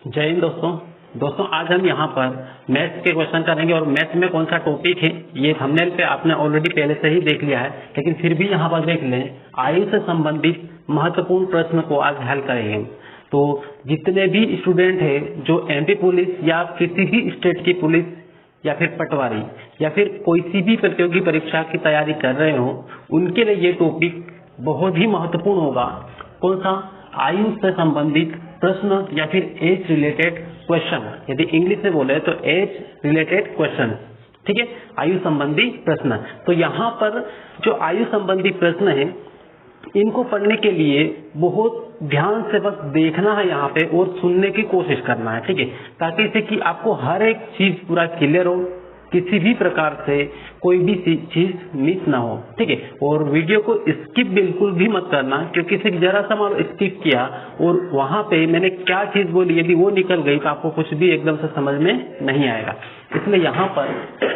जय हिंद दोस्तों आज हम यहाँ पर मैथ्स के क्वेश्चन करेंगे और मैथ्स में कौन सा टॉपिक है ये थंबनेल पे आपने ऑलरेडी पहले से ही देख लिया है, लेकिन फिर भी यहाँ पर देख लें। आयु से संबंधित महत्वपूर्ण प्रश्न को आज हल करेंगे। तो जितने भी स्टूडेंट है जो एमपी पुलिस या किसी भी स्टेट की पुलिस या फिर पटवारी या फिर कोई सी भी प्रतियोगी परीक्षा की तैयारी कर रहे हो, उनके लिए ये टॉपिक बहुत ही महत्वपूर्ण होगा। कौन सा? आयु से संबंधित प्रश्न या फिर एज रिलेटेड क्वेश्चन। यदि इंग्लिश में बोले तो एज रिलेटेड क्वेश्चन, ठीक है, आयु संबंधी प्रश्न। तो यहाँ पर जो आयु संबंधी प्रश्न है, इनको पढ़ने के लिए बहुत ध्यान से बस देखना है यहाँ पे और सुनने की कोशिश करना है, ठीक है, ताकि इससे कि आपको हर एक चीज पूरा क्लियर हो, किसी भी प्रकार से कोई भी चीज मिस ना हो, ठीक है। और वीडियो को स्किप बिल्कुल भी मत करना, क्योंकि सिर्फ जरा सा मान स्किप किया और वहां पे मैंने क्या चीज बोली यदि वो निकल गई तो आपको कुछ भी एकदम से समझ में नहीं आएगा। इसलिए यहाँ पर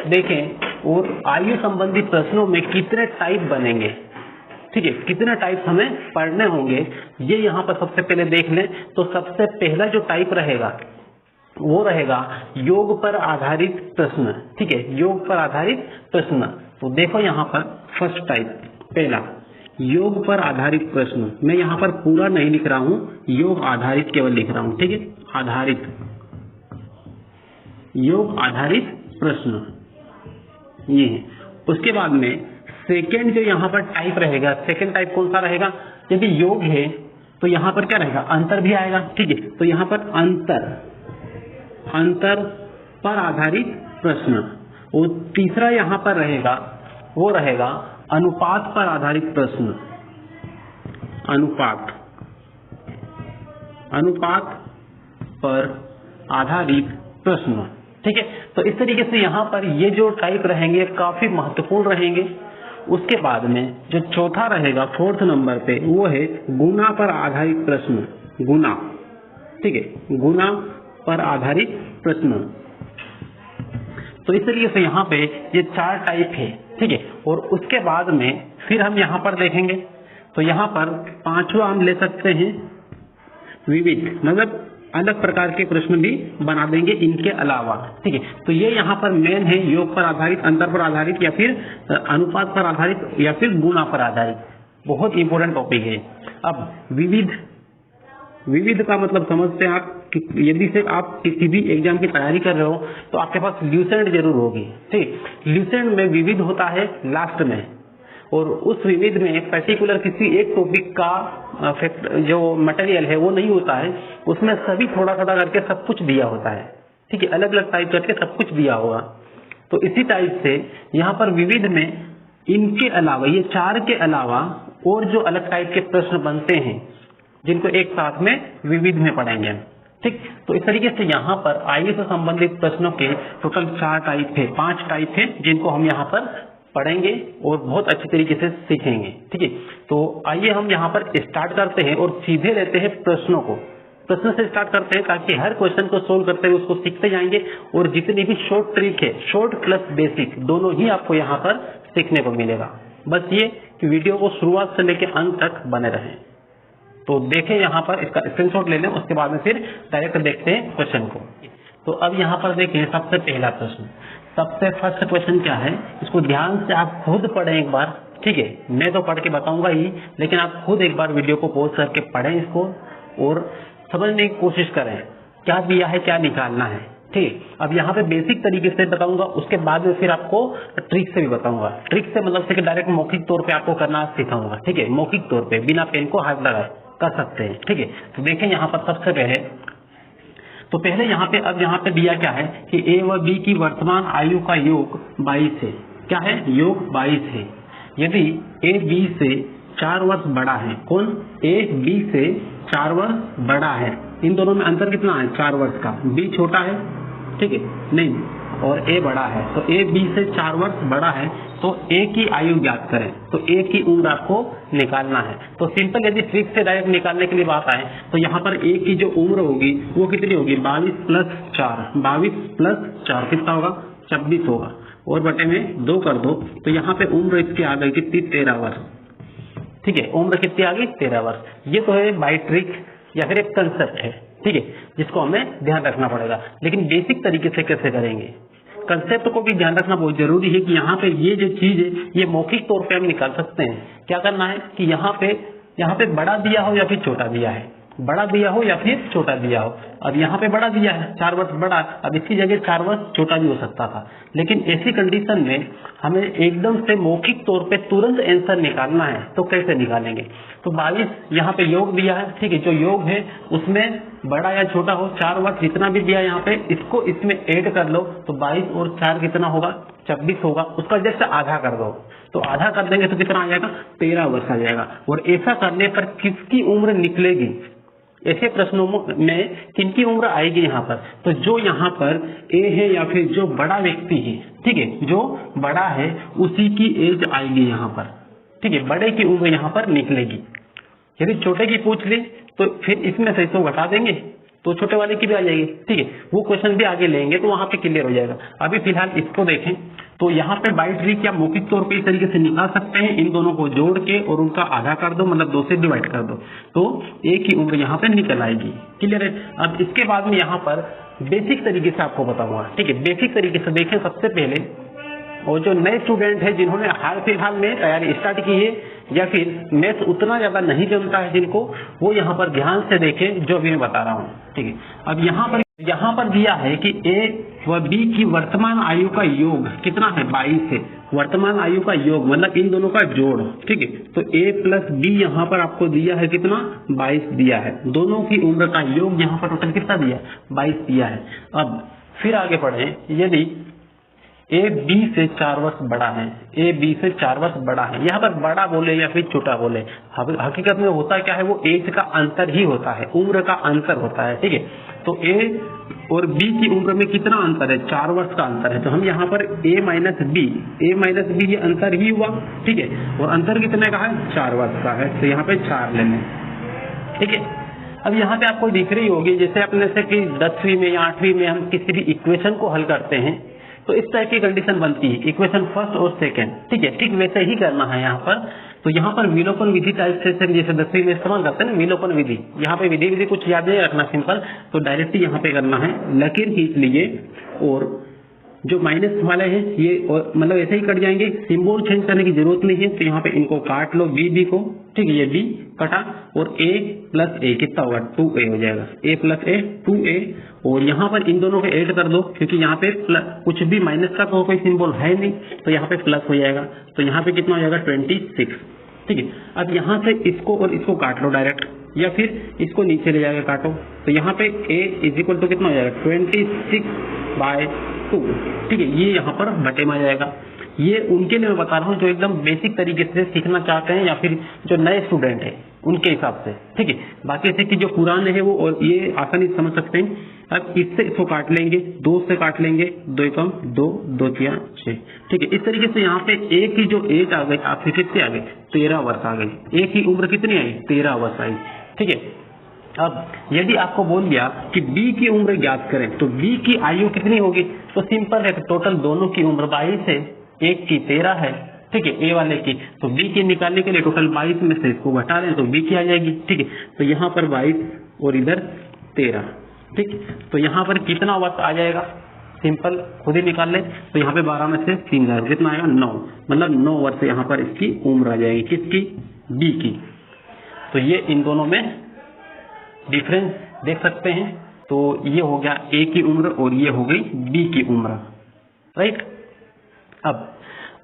देखें और आयु संबंधी प्रश्नों में कितने टाइप बनेंगे, ठीक है, कितने टाइप हमें पढ़ने होंगे, ये यहाँ पर सबसे पहले देख लें। तो सबसे पहला जो टाइप रहेगा वो रहेगा योग पर आधारित प्रश्न, ठीक है, योग पर आधारित प्रश्न। तो देखो यहाँ पर फर्स्ट टाइप, पहला योग पर आधारित प्रश्न। मैं यहाँ पर पूरा नहीं लिख रहा हूँ, योग आधारित केवल लिख रहा हूँ, ठीक है, आधारित, योग आधारित प्रश्न ये है। उसके बाद में सेकेंड जो यहाँ पर टाइप रहेगा, सेकेंड टाइप कौन सा रहेगा? यदि योग है तो यहाँ पर क्या रहेगा? अंतर भी आएगा, ठीक है। तो यहाँ पर अंतर पर आधारित प्रश्न। और तीसरा यहाँ पर रहेगा वो रहेगा अनुपात पर आधारित प्रश्न, अनुपात पर आधारित प्रश्न, ठीक है। तो इस तरीके से यहाँ पर ये जो टाइप रहेंगे काफी महत्वपूर्ण रहेंगे। उसके बाद में जो चौथा रहेगा फोर्थ नंबर पे, वो है गुना पर आधारित प्रश्न, गुना, ठीक है, गुना पर आधारित प्रश्न। तो इस तरीके से यहाँ पे ये चार टाइप है, ठीक है। और उसके बाद में फिर हम यहाँ पर देखेंगे तो यहाँ पर पांचवा हम ले सकते हैं विविध, मतलब अलग प्रकार के प्रश्न भी बना देंगे इनके अलावा, ठीक है। तो ये यहाँ पर मेन है योग पर आधारित, अंतर पर आधारित या फिर अनुपात पर आधारित या फिर गुना पर आधारित। बहुत इंपॉर्टेंट टॉपिक है। अब विविध का मतलब समझते हैं आप कि यदि से आप किसी भी एग्जाम की तैयारी कर रहे हो तो आपके पास ल्यूसेंट जरूर होगी, ठीक। ल्यूसेंट में विविध होता है लास्ट में, और उस विविध में पर्टिकुलर किसी एक टॉपिक का जो मटेरियल है वो नहीं होता है, उसमें सभी थोड़ा थोड़ा करके सब कुछ दिया होता है, ठीक है, अलग अलग टाइप करके सब कुछ दिया होगा। तो इसी टाइप से यहाँ पर विविध में इनके अलावा, ये चार के अलावा और जो अलग टाइप के प्रश्न बनते हैं जिनको एक साथ में विविध में पढ़ेंगे, ठीक। तो इस तरीके से यहाँ पर आयु से संबंधित प्रश्नों के टोटल 4 टाइप है, 5 टाइप है, जिनको हम यहाँ पर पढ़ेंगे और बहुत अच्छी तरीके से सीखेंगे, ठीक है। तो आइए हम यहाँ पर स्टार्ट करते हैं और सीधे लेते हैं प्रश्नों को। प्रश्न से स्टार्ट करते हैं ताकि हर क्वेश्चन को सोल्व करते हुए उसको सीखते जाएंगे और जितनी भी शॉर्ट ट्रिक है, शॉर्ट प्लस बेसिक दोनों ही आपको यहाँ पर सीखने को मिलेगा। बस ये कि वीडियो को शुरुआत से लेकर अंत तक बने रहें। तो देखें यहाँ पर, इसका स्क्रीनशॉट ले लें, उसके बाद में फिर डायरेक्ट देखते हैं क्वेश्चन को। तो अब यहाँ पर देखें सबसे पहला प्रश्न, सबसे फर्स्ट क्वेश्चन क्या है, इसको ध्यान से आप खुद पढ़ें एक बार, ठीक है। मैं तो पढ़ के बताऊंगा ही, लेकिन आप खुद एक बार वीडियो को पॉज करके पढ़ें इसको और समझने की कोशिश करें क्या दिया है, क्या निकालना है, ठीक। अब यहाँ पे बेसिक तरीके से बताऊंगा, उसके बाद में फिर आपको ट्रिक से भी बताऊंगा। ट्रिक से मतलब से कि डायरेक्ट मौखिक तौर पे आपको करना सिखाऊंगा, ठीक है, मौखिक तौर पे बिना पेन को हाथ लगाए कर सकते हैं, ठीक है। तो देखें यहाँ पर सबसे पहले, तो पहले यहाँ पे, अब यहाँ पे दिया क्या है कि ए व बी की वर्तमान आयु का योग 22 है। क्या है? योग 22 है। यदि ए बी से 4 वर्ष बड़ा है, कौन? ए बी से 4 वर्ष बड़ा है, इन दोनों में अंतर कितना है? 4 वर्ष का। बी छोटा है, ठीक है, नहीं, और ए बड़ा है, तो ए बी से 4 वर्ष बड़ा है, तो ए की आयु ज्ञात करें। तो ए की उम्र आपको निकालना है। तो सिंपल यदि ट्रिक से डायरेक्ट निकालने के लिए बात आए तो यहाँ पर ए की जो उम्र होगी वो कितनी होगी? 22 प्लस 4, 22 प्लस 4 कितना होगा? 26 होगा, और बटे में 2 कर दो, तो यहाँ पे उम्र इसकी आ गई कितनी? 13 वर्ष। ठीक है, उम्र कितनी आ गई 13 वर्ष। ये तो है बाय ट्रिक या फिर एक कंसेप्ट है, ठीक है, जिसको हमें ध्यान रखना पड़ेगा। लेकिन बेसिक तरीके से कैसे करेंगे, कंसेप्ट को भी ध्यान रखना बहुत जरूरी है कि यहाँ पे ये जो चीज है ये मौखिक तौर पे हम निकाल सकते हैं। क्या करना है कि यहाँ पे बड़ा दिया हो या फिर छोटा दिया है, बड़ा दिया हो या फिर छोटा दिया हो। अब यहाँ पे बड़ा दिया है 4 वर्ष बड़ा, अब इसकी जगह 4 वर्ष छोटा भी हो सकता था। लेकिन ऐसी कंडीशन में हमें एकदम से मौखिक तौर पे तुरंत आंसर निकालना है, तो कैसे निकालेंगे। तो 22 यहाँ पे योग दिया है, ठीक है, जो योग है उसमें बड़ा या छोटा हो 4 वर्ष जितना भी दिया यहाँ पे, इसको इसमें ऐड कर लो तो 22 और 4 कितना होगा 26 होगा। उसका जस्ट आधा कर दो, तो आधा कर देंगे तो कितना आ जाएगा 13 वर्ष आ जाएगा। और ऐसा करने पर किसकी उम्र निकलेगी, ऐसे प्रश्नों में किनकी उम्र आएगी यहाँ पर, तो जो यहाँ पर ए है या फिर जो बड़ा व्यक्ति है, ठीक है, जो बड़ा है उसी की एज आएगी यहाँ पर, ठीक है, बड़े की उम्र यहाँ पर निकलेगी। यदि छोटे की पूछ ली तो फिर इसमें से इसको घटा देंगे तो छोटे वाले की भी आ जाएगी, ठीक है, वो क्वेश्चन भी आगे लेंगे तो वहां पे क्लियर हो जाएगा। अभी फिलहाल इसको देखें तो यहाँ पे बाय ट्रिक या मौखिक तौर पे इस तरीके से निकाल सकते हैं, इन दोनों को जोड़ के और उनका आधा कर दो, मतलब 2 से डिवाइड कर दो तो ए की उम्र यहाँ पे निकल आएगी। क्लियर है। अब इसके बाद में यहाँ पर बेसिक तरीके से आपको बताऊंगा, ठीक है, बेसिक तरीके से देखें। सबसे पहले और जो नए स्टूडेंट है जिन्होंने हाल फिलहाल में तैयारी स्टार्ट की है या फिर मैथ उतना ज्यादा नहीं जमता है जिनको, वो यहाँ पर ध्यान से देखें जो अभी मैं बता रहा हूँ, ठीक है। अब यहाँ पर दिया है कि ए व बी की वर्तमान आयु का योग कितना है 22 है, वर्तमान आयु का योग मतलब इन दोनों का जोड़, ठीक है। तो ए प्लस बी यहाँ पर आपको दिया है कितना 22 दिया है, दोनों की उम्र का योग यहाँ पर टोटल कितना दिया 22 दिया है। अब फिर आगे बढ़े, यदि ए बी से 4 वर्ष बड़ा है, ए बी से 4 वर्ष बड़ा है, यहाँ पर बड़ा बोले या फिर छोटा बोले, हकीकत में होता क्या है, वो एज का अंतर ही होता है, उम्र का अंतर होता है, ठीक है। तो ए और बी की उम्र में कितना अंतर है 4 वर्ष का अंतर है, तो हम यहाँ पर ए माइनस बी ये अंतर ही हुआ, ठीक है, और अंतर कितने का है 4 वर्ष का है, तो यहाँ पे 4 लेने, ठीक है। अब यहाँ पे आपको दिख रही होगी जैसे अपने से कि 10वीं में या 8वीं में हम किसी भी इक्वेशन को हल करते हैं तो इस टाइप की कंडीशन बनती है, इक्वेशन फर्स्ट और सेकंड, ठीक है, ठीक वैसे ही करना है यहाँ पर। तो यहाँ पर विलोपन विधि टाइप से जैसे 10वीं में इस्तेमाल करते हैं ना विलोपन विधि, यहाँ पे विधि कुछ याद नहीं रखना, सिंपल, तो डायरेक्ट यहाँ पे करना है, लकीर खींच लीजिए और जो माइनस वाले हैं ये मतलब ऐसे ही कट जाएंगे, सिंबल चेंज करने की जरूरत नहीं है, तो यहाँ पे इनको काट लो बी को, ठीक है, ये बी कटा और a प्लस ए कितना होगा 2a हो जाएगा, a प्लस ए 2a, और यहाँ पर इन दोनों को ऐड कर दो क्योंकि यहाँ पे कुछ भी माइनस का तो कोई सिंबल है नहीं, तो यहाँ पे प्लस हो जाएगा, तो यहाँ पे कितना हो जाएगा 26, ठीक है। अब यहाँ से इसको और इसको काट लो डायरेक्ट या फिर इसको नीचे ले जाकर काटो, तो यहाँ पे a इज इक्वल टू कितना हो जाएगा 26/2, ठीक है, ये यहाँ पर बटे में आ जाएगा। ये उनके लिए मैं बता रहा हूँ जो एकदम बेसिक तरीके से सीखना चाहते हैं या फिर जो नए स्टूडेंट हैं उनके हिसाब से, ठीक है। बाकी ऐसे कि जो पुराने हैं वो और ये आसानी से समझ सकते हैं। अब इससे इसको काट लेंगे, 2 से काट लेंगे, 2 एकम 2, 2 तिया 6, ठीक है। इस तरीके से यहाँ पे ए की जो एज आ गई आपकी कितनी आ गई 13 वर्ष आ गई, ए की उम्र कितनी आई 13 वर्ष आई, ठीक है। अब यदि आपको बोल दिया कि बी की उम्र ज्ञात करें तो बी की आयु कितनी होगी, तो सिंपल है, टोटल दोनों की उम्र 22 है, एक की 13 है, ठीक है, ए वाले की, तो बी की निकालने के लिए टोटल 22 में से इसको घटा दें तो बी की आ जाएगी, ठीक है। तो यहाँ पर 22 और इधर 13, ठीक, तो यहाँ पर कितना वर्ष आ जाएगा सिंपल खुद ही निकाल ले, तो यहाँ पे 12 में से 3 जाएगा, कितना आएगा 9, मतलब 9 वर्ष यहाँ पर इसकी उम्र आ जाएगी, किसकी बी की। तो ये इन दोनों में डिफरेंस देख सकते हैं, तो ये हो गया ए की उम्र और ये हो गई बी की उम्र, राइट।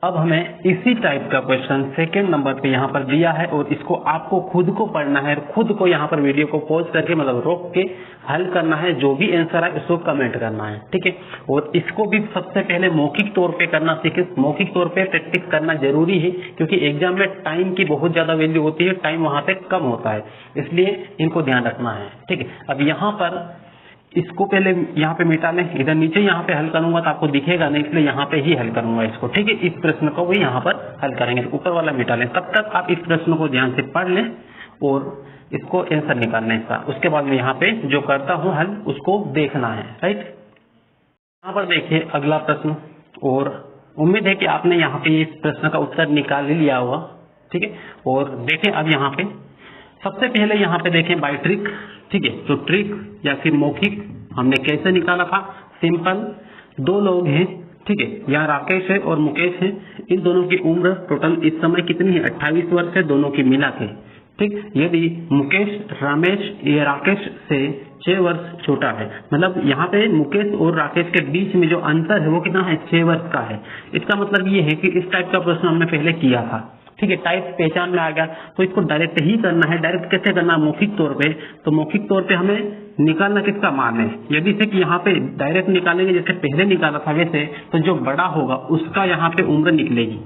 अब हमें इसी टाइप का क्वेश्चन सेकंड नंबर पे यहाँ पर दिया है और इसको आपको खुद को पढ़ना है, खुद को यहाँ पर वीडियो को पॉज करके मतलब रोक के हल करना है, जो भी आंसर है उसको कमेंट करना है, ठीक है। और इसको भी सबसे पहले मौखिक तौर पे करना सीखे, मौखिक तौर पे प्रैक्टिस करना जरूरी है क्योंकि एग्जाम में टाइम की बहुत ज्यादा वैल्यू होती है, टाइम वहां पे कम होता है, इसलिए इनको ध्यान रखना है, ठीक है। अब यहाँ पर इसको पहले यहाँ पे मिटा लें, इधर नीचे यहाँ पे हल करूंगा तो आपको दिखेगा नहीं, इसलिए यहाँ पे ही हल करूंगा इसको, ठीक है। इस प्रश्न को भी यहाँ पर हल करेंगे, ऊपर वाला मिटा लें, तब तक आप इस प्रश्न को ध्यान से पढ़ लें और इसको आंसर निकालना है इसका, उसके बाद में यहाँ पे जो करता हूँ हल उसको देखना है, राइट। यहाँ पर देखिए अगला प्रश्न, और उम्मीद है कि आपने यहाँ पे इस प्रश्न का उत्तर निकाल ही लिया होगा, ठीक है। और देखें अब यहाँ पे सबसे पहले यहाँ पे देखें बाय ट्रिक, ठीक है। तो ट्रिक या फिर मौखिक हमने कैसे निकाला था, सिंपल, दो लोग हैं, ठीक है, यहाँ राकेश है और मुकेश है, इन दोनों की उम्र टोटल इस समय कितनी है, 28 वर्ष है दोनों की मिला के, ठीक। यदि मुकेश रमेश या राकेश से 6 वर्ष छोटा है, मतलब यहाँ पे मुकेश और राकेश के बीच में जो अंतर है वो कितना है, 6 वर्ष का है। इसका मतलब ये है कि इस टाइप का प्रश्न हमने पहले किया था, ठीक है, टाइप पहचान में आ गया, तो इसको डायरेक्ट ही करना है। डायरेक्ट कैसे करना है, मौखिक तौर पे, तो मौखिक तौर पे हमें निकालना किसका मान है, यदि से कि यहाँ पे डायरेक्ट निकालेंगे जैसे पहले निकाला था वैसे, तो जो बड़ा होगा उसका यहाँ पे उम्र निकलेगी,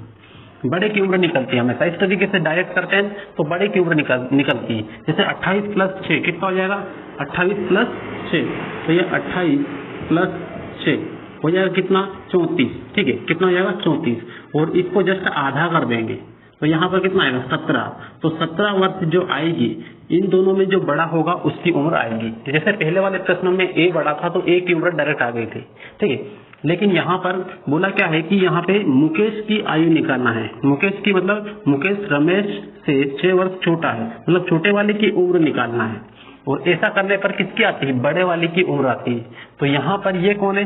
बड़े की उम्र निकलती है। हमेशा इस तरीके से डायरेक्ट करते हैं तो बड़े की उम्र निकलती है। जैसे 28 + 6 कितना हो जाएगा, 28 + 6, तो ये 28 + 6 हो जाएगा कितना, 34, ठीक है, कितना हो जाएगा 34, और इसको जस्ट आधा कर देंगे तो यहाँ पर कितना आएगा, 17। तो 17 वर्ष जो आएगी, इन दोनों में जो बड़ा होगा उसकी उम्र आएगी। जैसे पहले वाले प्रश्न में ए बड़ा था तो ए की उम्र डायरेक्ट आ गई थी, ठीक है। लेकिन यहाँ पर बोला क्या है कि यहाँ पे मुकेश की आयु निकालना है। मुकेश की मतलब मुकेश रमेश से 6 वर्ष छोटा है, मतलब छोटे वाले की उम्र निकालना है। और ऐसा करने पर किसकी आती है, बड़े वाले की उम्र आती है। तो यहाँ पर ये कौन है,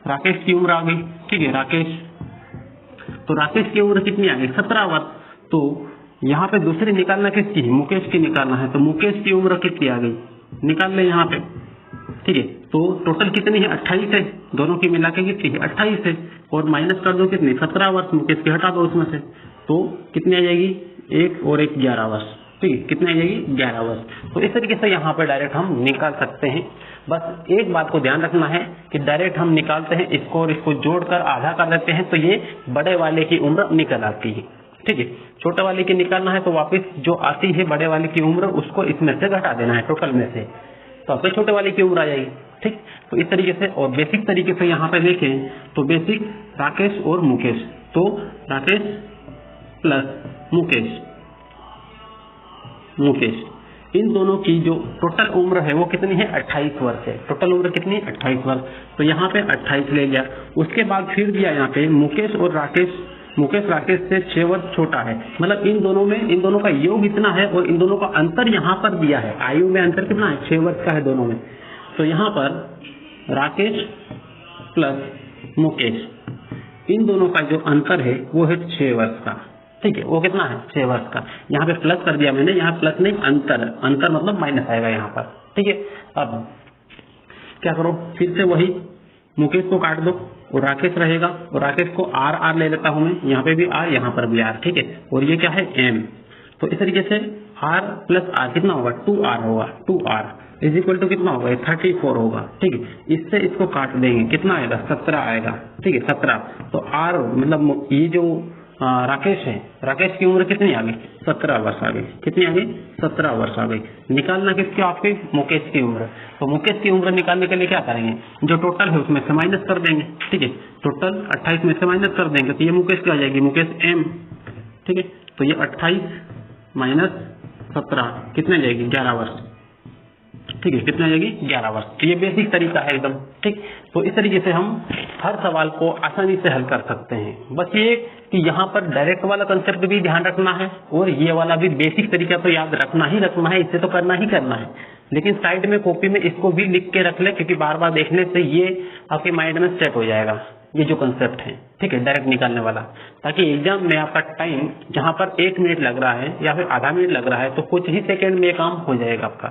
राकेश की उम्र आ गई, ठीक है, राकेश, तो राकेश की उम्र कितनी आ गई, 17 वर्ष। तो यहाँ पे दूसरी निकालना किसकी है, मुकेश की निकालना है। तो मुकेश की उम्र कितनी आ गई, निकाल ले यहाँ पे, ठीक है। तो टोटल कितनी है, 28 है, दोनों की मिला के कितनी है, 28 है, और माइनस कर दो कितनी, 17 वर्ष, मुकेश की हटा दो उसमें से, तो कितनी आ जाएगी, 1 और 1 11 वर्ष, ठीक है, कितनी आ जाएगी, 11 वर्ष। तो इस तरीके से यहाँ पे डायरेक्ट हम निकाल सकते हैं। बस एक बात को ध्यान रखना है कि डायरेक्ट हम निकालते हैं इसको और इसको जोड़कर आधा कर देते हैं तो ये बड़े वाले की उम्र निकल आती है, ठीक है। छोटे वाले की निकालना है तो वापस जो आती है बड़े वाले की उम्र उसको इसमें से घटा देना है टोटल में से, तो आपको छोटे वाले की उम्र आ जाएगी, ठीक। तो इस तरीके से, और बेसिक तरीके से यहाँ पे देखें तो बेसिक राकेश और मुकेश, तो राकेश प्लस मुकेश इन दोनों की जो टोटल उम्र है वो कितनी है, 28 वर्ष है। टोटल उम्र कितनी है, 28 वर्ष। तो यहाँ पे 28 ले लिया। उसके बाद फिर दिया यहाँ पे मुकेश और राकेश, मुकेश राकेश से 6 वर्ष छोटा है, मतलब इन दोनों में, इन दोनों का योग इतना है और इन दोनों का अंतर यहाँ पर दिया है, आयु में अंतर कितना है, 6 वर्ष का है दोनों में। तो यहाँ पर राकेश प्लस मुकेश, इन दोनों का जो अंतर है वो है 6 वर्ष का, ठीक है, वो कितना है, 6 वर्ष का। यहाँ पे प्लस कर दिया मैंने, यहाँ प्लस नहीं अंतर, अंतर मतलब माइनस आएगा यहाँ पर, ठीक है। अब क्या करो, फिर से वही मुकेश को काट दो और राकेश रहेगा, और राकेश को आर ले लेता हूं मैं, यहाँ पे भी आर, यहाँ पर भी आर, ठीक है। और ये क्या है, एम। तो इस तरीके से आर प्लस आर कितना होगा, 2r होगा, 2r इज इक्वल टू कितना होगा, 34 होगा, ठीक है। इससे इसको काट देंगे, कितना आएगा, 17 आएगा, ठीक है, 17। तो आर मतलब ये जो राकेश है, राकेश की उम्र कितनी आ गई, 17 वर्ष आ गई, कितनी आ गई, 17 वर्ष आ गई। निकालना किसकी, आपके मुकेश की उम्र। तो मुकेश की उम्र निकालने के लिए क्या करेंगे, जो टोटल है उसमें से माइनस कर देंगे, ठीक है, टोटल 28 में से माइनस कर देंगे तो ये मुकेश की आ जाएगी, मुकेश एम, ठीक है। तो ये 28 माइनस 17 कितने जाएगी, 11 वर्ष, ठीक है, कितना जाएगी, 11 वर्ष। तो ये बेसिक तरीका है एकदम, ठीक। तो इस तरीके से हम हर सवाल को आसानी से हल कर सकते हैं। बस ये कि यहाँ पर डायरेक्ट वाला कंसेप्ट भी ध्यान रखना है और ये वाला भी बेसिक तरीका तो याद रखना ही रखना है, इससे तो करना ही करना है। लेकिन साइड में कॉपी में इसको भी लिख के रख ले, क्योंकि बार बार देखने से ये आपके माइंड में सेट हो जाएगा, ये जो कंसेप्ट है, ठीक है, डायरेक्ट निकालने वाला, ताकि एग्जाम में आपका टाइम जहाँ पर 1 मिनट लग रहा है या फिर आधा मिनट लग रहा है तो कुछ ही सेकेंड में काम हो जाएगा आपका,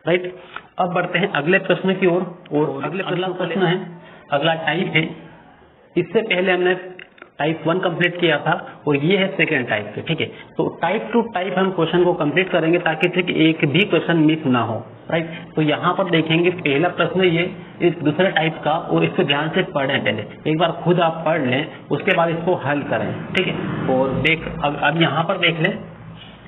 राइट। अब बढ़ते हैं अगले प्रश्न की ओर, और अगला प्रश्न है, अगला टाइप है। इससे पहले हमने टाइप 1 कंप्लीट किया था और ये है सेकेंड टाइप पे, ठीक है। तो टाइप टू टाइप हम क्वेश्चन को कंप्लीट करेंगे ताकि ठीक एक भी क्वेश्चन मिस ना हो, राइट। तो यहाँ पर देखेंगे पहला प्रश्न ये इस दूसरे टाइप का, और इसको ध्यान से पढ़ें, पहले एक बार खुद आप पढ़ लें, उसके बाद इसको हल करें, ठीक है। और देख अब यहाँ पर देख लें,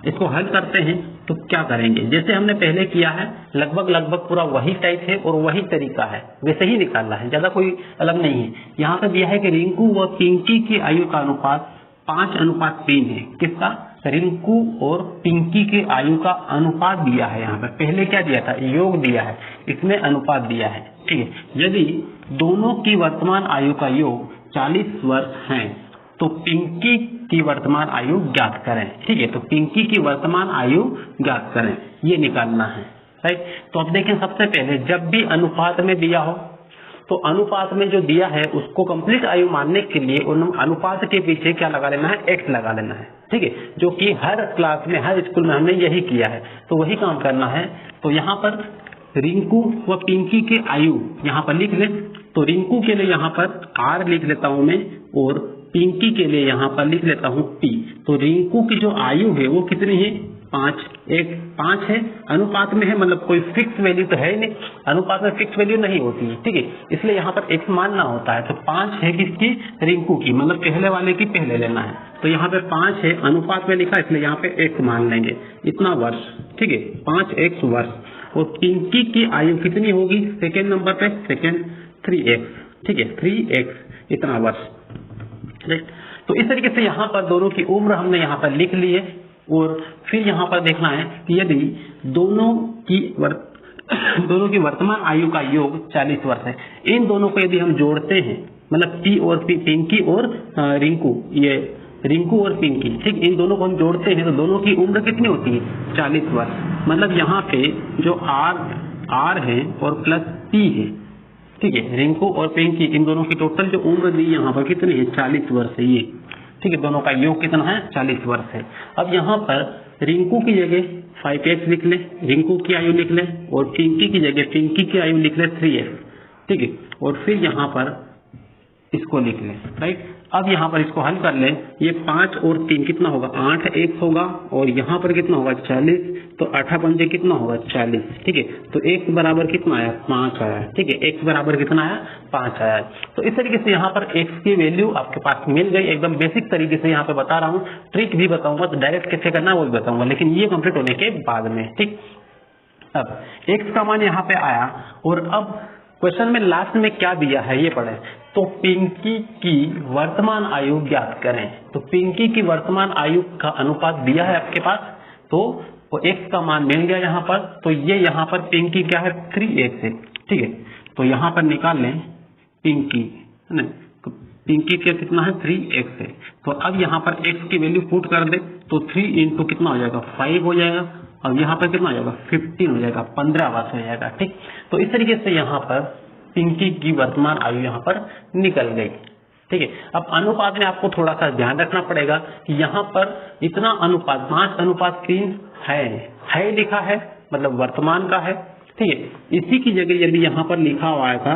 इसको हल करते हैं तो क्या करेंगे, जैसे हमने पहले किया है लगभग पूरा वही टाइप है और वही तरीका है, वैसे ही निकालना है, ज्यादा कोई अलग नहीं है। यहाँ पे दिया है कि रिंकू व पिंकी की आयु का अनुपात 5:3 है। किसका, रिंकू और पिंकी के आयु का अनुपात दिया है। यहाँ पे पहले क्या दिया था, योग दिया है, इसमें अनुपात दिया है, ठीक है। यदि दोनों की वर्तमान आयु का योग 40 वर्ष है तो पिंकी की वर्तमान आयु ज्ञात करें। ठीक है, तो पिंकी की वर्तमान आयु ज्ञात करें, ये निकालना है, राइट। तो अब देखें, सबसे पहले जब भी अनुपात में दिया हो तो अनुपात में जो दिया है उसको कंप्लीट आयु मानने के लिए उन अनुपात के पीछे क्या लगा लेना है, एक्स लगा लेना है। ठीक है, जो कि हर क्लास में हर स्कूल में हमने यही किया है, तो वही काम करना है। तो यहाँ पर रिंकू व पिंकी के आयु यहाँ पर लिख ले, तो रिंकू के लिए यहाँ पर आर लिख लेता हूं मैं और पिंकी के लिए यहाँ पर लिख लेता हूं पी। तो रिंकू की जो आयु है वो कितनी है, 5, 5 है, अनुपात में है, मतलब कोई फिक्स वैल्यू तो है ही नहीं, अनुपात में फिक्स वैल्यू नहीं होती है। ठीक है, इसलिए यहाँ पर x मानना होता है। तो 5 है किसकी, रिंकू की, मतलब पहले वाले की पहले लेना है। तो यहाँ पे 5 है, अनुपात में लिखा, इसलिए यहाँ पे x मान लेंगे, इतना वर्ष। ठीक है, 5x वर्ष। और पिंकी की आयु कितनी होगी सेकेंड नंबर पे, सेकेंड 3x। ठीक है, 3x इतना वर्ष। राइट, तो इस तरीके से यहाँ पर दोनों की उम्र हमने यहाँ पर लिख ली है। और फिर यहाँ पर देखना है कि यदि दोनों की वर्तमान आयु का योग 40 वर्ष है, इन दोनों को यदि हम जोड़ते हैं, मतलब पी और पिंकी और रिंकू, ये रिंकू और पिंकी, ठीक, इन दोनों को हम जोड़ते हैं तो दोनों की उम्र कितनी होती है, 40 वर्ष। मतलब यहाँ पे जो आर है और प्लस पी है, ठीक है, रिंकू और पिंकी, इन दोनों की टोटल जो उम्र दी यहाँ पर कितनी है, 40 वर्ष है ये। ठीक है, दोनों का योग कितना है, 40 वर्ष है। अब यहाँ पर रिंकू की जगह 5x लिख ले, रिंकू की आयु लिख ले, और पिंकी की जगह पिंकी की आयु लिख ले 3x। ठीक है, और फिर यहाँ पर इसको लिख ले, राइट। अब यहाँ पर इसको हल कर ले, ये 5 और 3 कितना होगा, 8x होगा, और यहाँ पर कितना होगा, 40, तो 8 पंजे कितना होगा, 40। ठीक है, तो x बराबर कितना आया, 5 आया। ठीक है, x बराबर कितना आया, 5 आया। तो इस तरीके से यहाँ पर x की वैल्यू आपके पास मिल गई। एकदम बेसिक तरीके से यहाँ पे बता रहा हूँ, ट्रिक भी बताऊंगा, तो डायरेक्ट कैसे करना है वो भी बताऊंगा, लेकिन ये कंप्लीट होने के बाद में। ठीक, अब x का मान यहाँ पे आया, और अब क्वेश्चन में लास्ट में क्या दिया है ये पढ़े। तो पिंकी की वर्तमान आयु ज्ञात करें। तो पिंकी की वर्तमान आयु का अनुपात दिया है आपके पास, तो x का मान मिल गया यहाँ पर। तो ये यहाँ पर पिंकी क्या है, 3x है। ठीक है, तो यहाँ पर निकाल लें पिंकी, है ना, तो पिंकी का कितना है, 3x है। तो अब यहाँ पर x की वैल्यू पुट कर दे, तो 3 इंटू कितना हो जाएगा, 5 हो जाएगा, और यहाँ पर कितना हो जाएगा, 15 हो जाएगा, 15 वर्ष हो जाएगा। ठीक, तो इस तरीके से यहाँ पर पिंकी की वर्तमान आयु यहाँ पर निकल गई। ठीक है, अब अनुपात में आपको थोड़ा सा ध्यान रखना पड़ेगा कि यहाँ पर इतना अनुपात 5:3 है लिखा है, मतलब वर्तमान का है। ठीक है, इसी की जगह यदि यहाँ पर लिखा हुआ था,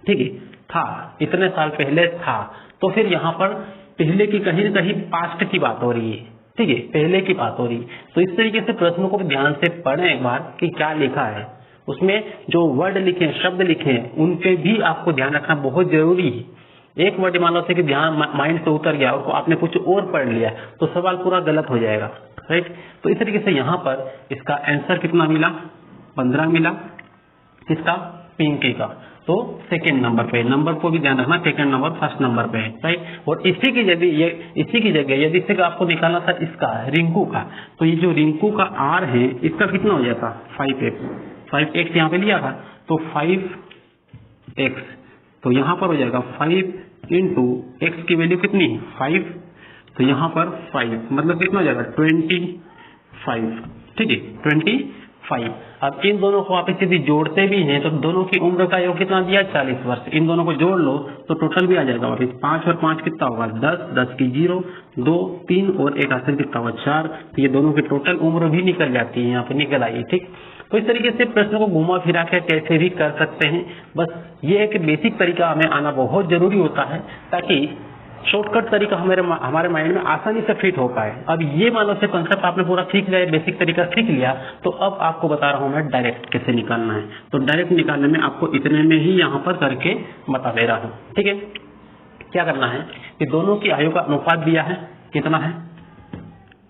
ठीक है, था, इतने साल पहले था, तो फिर यहाँ पर पहले की कहीं न कहीं पास्ट की बात हो रही है। ठीक है, पहले की बात हो रही है। तो इस तरीके से प्रश्नों को ध्यान से पढ़ें एक बार कि क्या लिखा है, उसमें जो वर्ड लिखे, शब्द लिखे, उन पे भी आपको ध्यान रखना बहुत जरूरी है। एक वर्ड मान लो से कि ध्यान माइंड से उतर गया और आपने कुछ और पढ़ लिया तो सवाल पूरा गलत हो जाएगा, राइट। तो इस तरीके से यहाँ पर इसका आंसर कितना मिला, 15 मिला, किसका, पिंकी का। तो सेकेंड नंबर पे, नंबर को भी ध्यान रखना, सेकेंड नंबर फर्स्ट नंबर पे है, राइट। और इसी की जगह यदि इसे आपको निकालना था इसका, रिंकू का, तो ये जो रिंकू का आर है इसका कितना हो जाता, 5x यहाँ पे लिया था, तो 5x, तो यहाँ पर हो जाएगा 5 इंटू एक्स की वैल्यू कितनी, 5, तो यहाँ पर 5, मतलब कितना हो जाएगा, 25। ठीक है, 25। अब इन दोनों को आप यदि जोड़ते भी हैं तो दोनों की उम्र का योग कितना दिया, 40 वर्ष। इन दोनों को जोड़ लो तो टोटल भी आ जाएगा वापिस, 5 और 5 कितना होगा, 10, 10 की 0, 2, 3 और 1 हाथ से कितना होगा, 4। तो ये दोनों की टोटल उम्र भी निकल जाती है, यहाँ पे निकल आई। ठीक, तो इस तरीके से प्रश्न को घुमा फिरा के कैसे भी कर सकते हैं। बस ये एक बेसिक तरीका हमें आना बहुत जरूरी होता है, ताकि शॉर्टकट तरीका हमारे माइंड में आसानी से फिट हो पाए। अब ये मान लो से कॉन्सेप्ट आपने पूरा सीख लिया, बेसिक तरीका सीख लिया, तो अब आपको बता रहा हूं मैं डायरेक्ट कैसे निकालना है। तो डायरेक्ट निकालने में आपको इतने में ही यहाँ पर करके बता दे रहा हूँ। ठीक है, क्या करना है कि दोनों की आयु का अनुपात दिया है, कितना है,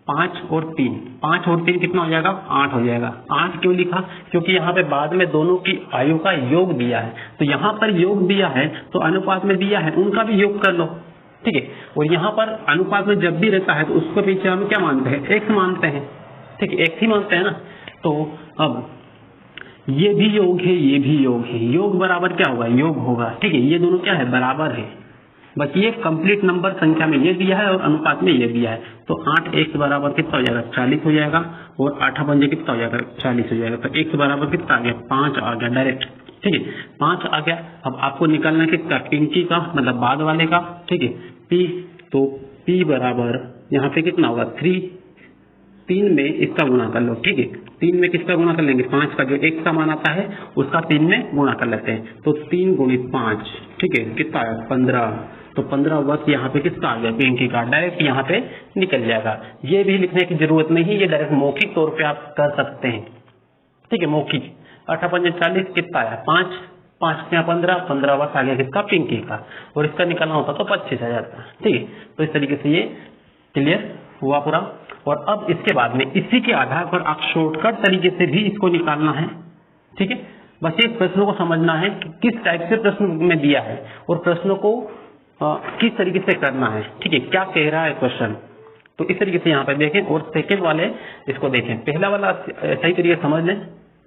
5 और 3, 5 और 3 कितना हो जाएगा, 8 हो जाएगा। 8 क्यों लिखा, क्योंकि यहाँ पे बाद में दोनों की आयु का योग दिया है, तो यहाँ पर योग दिया है तो अनुपात में दिया है, उनका भी योग कर लो। ठीक है, और यहाँ पर अनुपात में जब भी रहता है तो उसको पीछे हम क्या मानते हैं, x मानते हैं। ठीक है, x ही मानते हैं ना। तो अब ये भी योग है, ये भी योग है, योग बराबर क्या होगा, योग होगा। ठीक है, ये दोनों क्या है, बराबर है, बस ये कंप्लीट नंबर संख्या में ये दिया है और अनुपात में ये दिया है। तो 8x बराबर कितना हो जाएगा 40 हो जाएगा और 8 पंजे कितना हो जाएगा 40 हो जाएगा। तो x बराबर कितना आ गया 5 आ गया डायरेक्ट। ठीक है 5 आ गया। अब आपको निकालना है किसका पिंकी का मतलब बाद वाले का। ठीक है p तो p बराबर यहाँ पे कितना होगा 3 में इसका गुणा कर लो। ठीक है 3 में किसका गुणा कर लेंगे 5 का जो x का मान आता है उसका 3 में गुणा कर लेते हैं। तो 3 गुणित 5 ठीक है कितना आया 15। तो 15 वर्ष यहाँ पे किसका आ गया पिंकी का डायरेक्ट यहाँ पे निकल जाएगा। ये भी लिखने की जरूरत नहीं, ये डायरेक्ट मौखिक तौर पे आप कर सकते हैं। ठीक है मौखिक 8 पंजे 40 कितना आया 5 5 में 15 वर्ष आ गया किसका पिंकी का और इसका निकालना होता तो 25 आ जाता। ठीक है तो इस तरीके से ये क्लियर हुआ पूरा। और अब इसके बाद में इसी के आधार पर आप शॉर्टकट तरीके से भी इसको निकालना है। ठीक है बस एक प्रश्नों को समझना है कि किस टाइप से प्रश्न में दिया है और प्रश्नों को किस तरीके से करना है। ठीक है क्या कह रहा है क्वेश्चन। तो इस तरीके से यहाँ पे देखें और सेकेंड वाले इसको देखें। पहला वाला सही तरीके समझ लें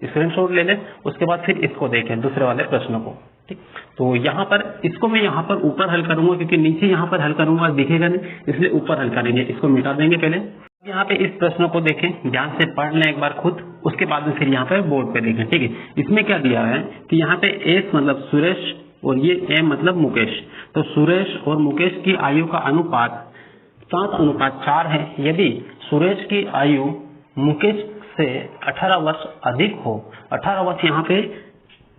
स्क्रीनशॉट ले लें उसके बाद फिर इसको देखें दूसरे वाले प्रश्नों को। ठीक तो यहाँ पर इसको मैं यहाँ पर ऊपर हल करूंगा क्योंकि नीचे यहाँ पर हल करूंगा दिखेगा नहीं, इसलिए ऊपर हल करेंगे। इसको मिटा देंगे पहले। यहाँ पे इस प्रश्न को देखें ध्यान से पढ़ लें एक बार खुद, उसके बाद में फिर यहाँ पे बोर्ड पे देखें। ठीक है इसमें क्या दिया है कि यहाँ पे एस मतलब सुरेश और ये एम मतलब मुकेश। तो सुरेश और मुकेश की आयु का अनुपात 7:4 है। यदि सुरेश की आयु मुकेश से 18 वर्ष अधिक हो, 18 वर्ष यहाँ पे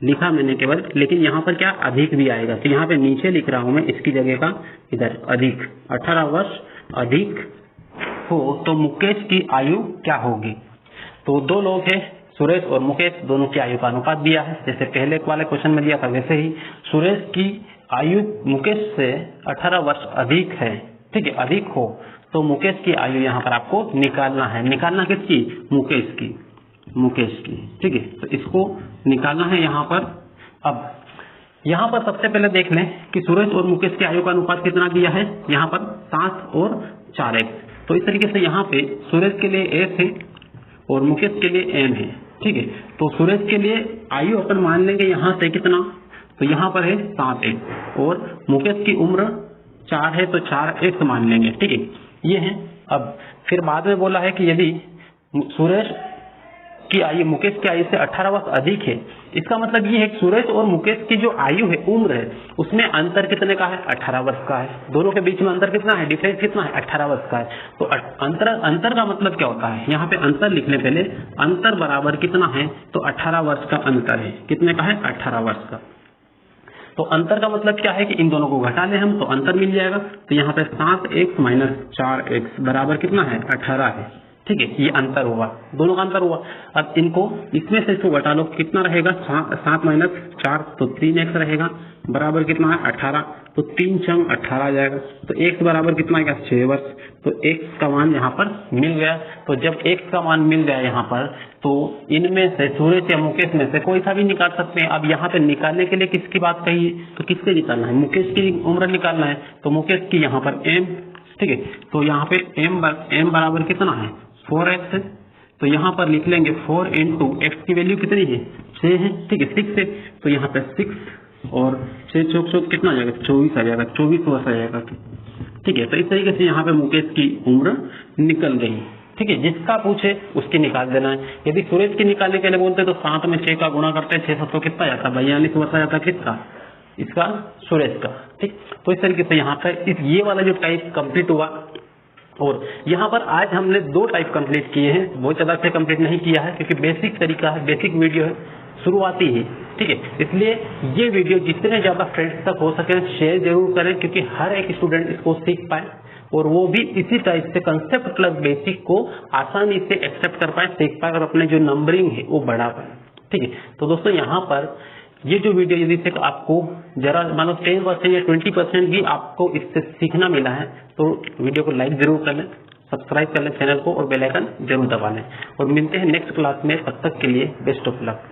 लिखा मैंने केवल, लेकिन यहाँ पर क्या अधिक भी आएगा। तो यहाँ पे नीचे लिख रहा हूं मैं इसकी जगह का इधर अधिक 18 वर्ष अधिक हो तो मुकेश की आयु क्या होगी। तो दो लोग हैं सुरेश और मुकेश, दोनों की आयु का अनुपात दिया है जैसे पहले वाले क्वेश्चन में दिया था वैसे ही। सुरेश की आयु मुकेश से 18 वर्ष अधिक है। ठीक है अधिक हो तो मुकेश की आयु यहाँ पर आपको निकालना है। निकालना किसकी मुकेश की। ठीक है तो इसको निकालना है यहाँ पर। अब यहाँ पर सबसे पहले देख लें कि सुरेश और मुकेश की आयु का अनुपात कितना दिया है यहाँ पर 7 और 4x। तो इस तरीके से यहाँ पे सुरेश के लिए s है और मुकेश के लिए m है। ठीक है तो सुरेश के लिए आयु अपन मान लेंगे यहाँ से कितना, तो यहाँ पर है 7x और मुकेश की उम्र 4 है तो 4x मान लेंगे। ठीक है ये है। अब फिर बाद में बोला है कि यदि सुरेश की आयु मुकेश की आयु से 18 वर्ष अधिक है, इसका मतलब ये है कि सुरेश और मुकेश की जो आयु है उम्र है उसमें अंतर कितने का है 18 वर्ष का है। दोनों के बीच में अंतर कितना है डिफरेंस कितना है 18 वर्ष का है। तो अंतर का मतलब क्या होता है यहाँ पे अंतर लिख लें पहले। अंतर बराबर कितना है तो 18 वर्ष का अंतर है। कितने का है 18 वर्ष का। तो अंतर का मतलब क्या है कि इन दोनों को घटा लें हम तो अंतर मिल जाएगा। तो यहाँ पे 7x माइनस 4x बराबर कितना है 18 है। ठीक है ये अंतर हुआ, दोनों का अंतर हुआ। अब इनको इसमें से इसको घटा लो कितना रहेगा 7 माइनस 4 तो 3x रहेगा बराबर कितना है 18। तो 3 छंग 18 आ जाएगा। तो x बराबर कितना आएगा 6 वर्ष। तो x का मान यहाँ पर मिल गया। तो जब x का मान मिल गया यहाँ पर तो इनमें से सुरेश या मुकेश में से कोई सा भी निकाल सकते हैं। अब यहाँ पे निकालने के लिए किसकी बात कही है तो किसके निकालना है मुकेश की उम्र निकालना है। तो मुकेश की यहाँ पर m। ठीक है तो यहाँ पे m बराबर कितना है 4x है। तो यहाँ पर लिख लेंगे 4 इंटू एक्स की वैल्यू कितनी है 6 है। ठीक है 6 है तो यहाँ पे 6 और 6 चौक कितना आ जाएगा 24 आ जाएगा 24 वर्ष आ जाएगा। ठीक है तो इस तरीके से यहाँ पे मुकेश की उम्र निकल गई। ठीक है जिसका पूछे उसकी निकाल देना है। यदि सुरेश की निकालने के लिए बोलते तो 7 में 6 का गुणा करते 6 7 कितना जाता 42 वर्ष आ जाता किसका इसका सुरेश का। ठीक तो इस तरीके से यहाँ पर ये वाला जो टाइप कंप्लीट हुआ। और यहाँ पर आज हमने 2 टाइप कंप्लीट किए हैं, बहुत ज़्यादा से कंप्लीट नहीं किया है क्योंकि बेसिक तरीका है, बेसिक वीडियो है, शुरुआती ही। ठीक है इसलिए ये वीडियो जितने ज़्यादा फ्रेंड्स तक हो सके शेयर जरूर करें क्योंकि हर एक स्टूडेंट इसको सीख पाए और वो भी इसी टाइप से कंसेप्ट प्लस बेसिक को आसानी से एक्सेप्ट कर पाए, सीख पाए और अपने जो नंबरिंग है वो बढ़ा पाए। ठीक है तो दोस्तों यहाँ पर ये जो वीडियो यदि से आपको जरा मानो 10% या 20% भी आपको इससे सीखना मिला है तो वीडियो को लाइक जरूर कर लें, सब्सक्राइब कर लें चैनल को और बेल आइकन जरूर दबा लें। और मिलते हैं नेक्स्ट क्लास में, तब तक के लिए बेस्ट ऑफ लक।